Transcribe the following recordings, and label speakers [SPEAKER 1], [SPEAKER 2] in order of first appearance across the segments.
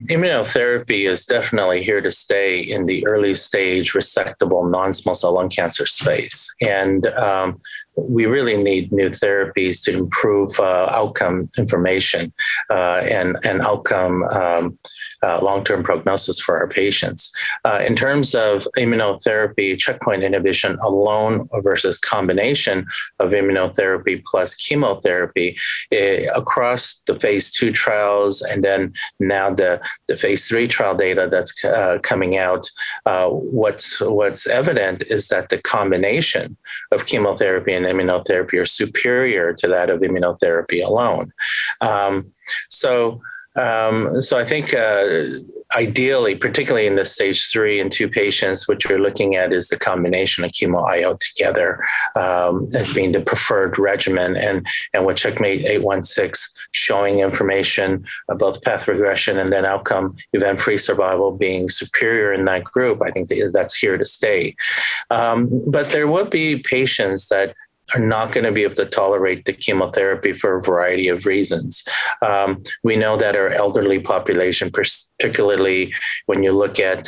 [SPEAKER 1] Immunotherapy is definitely here to stay in the early stage resectable non-small cell lung cancer space. And we really need new therapies to improve outcome information and outcome long-term prognosis for our patients. In terms of immunotherapy, checkpoint inhibition alone versus combination of immunotherapy plus chemotherapy across the Phase II trials, and then now the Phase III trial data that's coming out, what's evident is that the combination of chemotherapy and immunotherapy are superior to that of immunotherapy alone. So I think ideally, particularly in the stage 3 and 2 patients, what you're looking at is the combination of chemo IO together as being the preferred regimen. And with CheckMate 816 showing information about path regression and then outcome event-free survival being superior in that group, I think that's here to stay. But there will be patients that are not going to be able to tolerate the chemotherapy for a variety of reasons. We know that our elderly population, particularly when you look at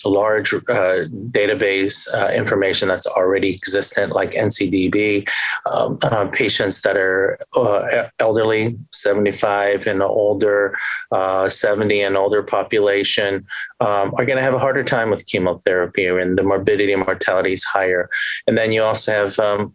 [SPEAKER 1] large database information that's already existent, like NCDB, patients that are elderly, 75 and older, 70 and older population are going to have a harder time with chemotherapy, and the morbidity and mortality is higher. And then you also have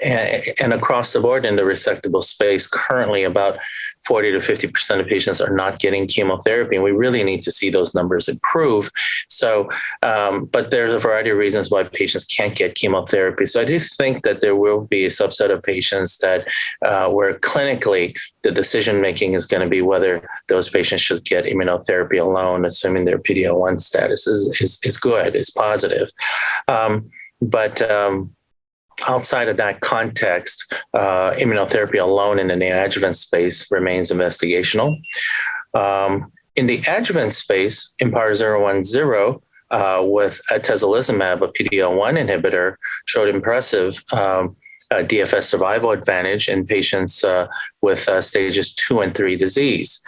[SPEAKER 1] and across the board in the resectable space, currently about 40 to 50% of patients are not getting chemotherapy, and we really need to see those numbers improve. So, but there's a variety of reasons why patients can't get chemotherapy. So I do think that there will be a subset of patients that where clinically the decision-making is going to be whether those patients should get immunotherapy alone, assuming their PD-L1 status is good, is positive. But outside of that context, immunotherapy alone in the neoadjuvant space remains investigational. In the adjuvant space, IMpower010 with atezolizumab, a PD-L1 inhibitor, showed impressive DFS survival advantage in patients with stages 2 and 3 disease.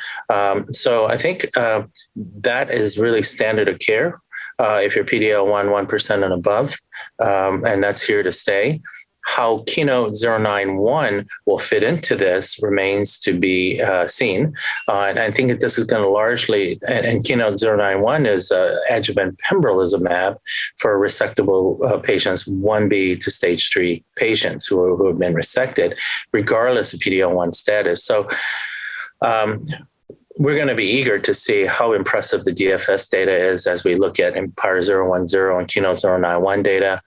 [SPEAKER 1] So I think that is really standard of care. If you're PD-L1 1% and above, and that's here to stay. How KEYNOTE-091 will fit into this remains to be seen. And I think that this is going to largely, and KEYNOTE-091 is adjuvant Pembrolizumab for resectable patients, 1B to stage 3 patients who have been resected, regardless of PD-L1 status. So we're going to be eager to see how impressive the DFS data is as we look at IMpower010 and KEYNOTE-091 data.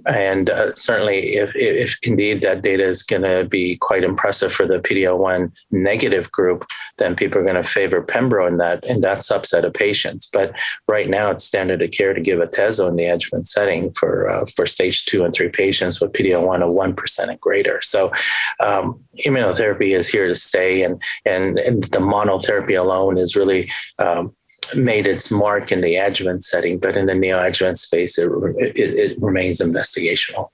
[SPEAKER 1] And certainly, if indeed that data is going to be quite impressive for the PD-L1 negative group, then people are going to favor Pembro in that subset of patients. But right now, it's standard of care to give atezo in the adjuvant setting for stage 2 and 3 patients with PD-L1 of 1% and greater. So immunotherapy is here to stay, and the monotherapy alone is really made its mark in the adjuvant setting, but in the neoadjuvant space, it remains investigational.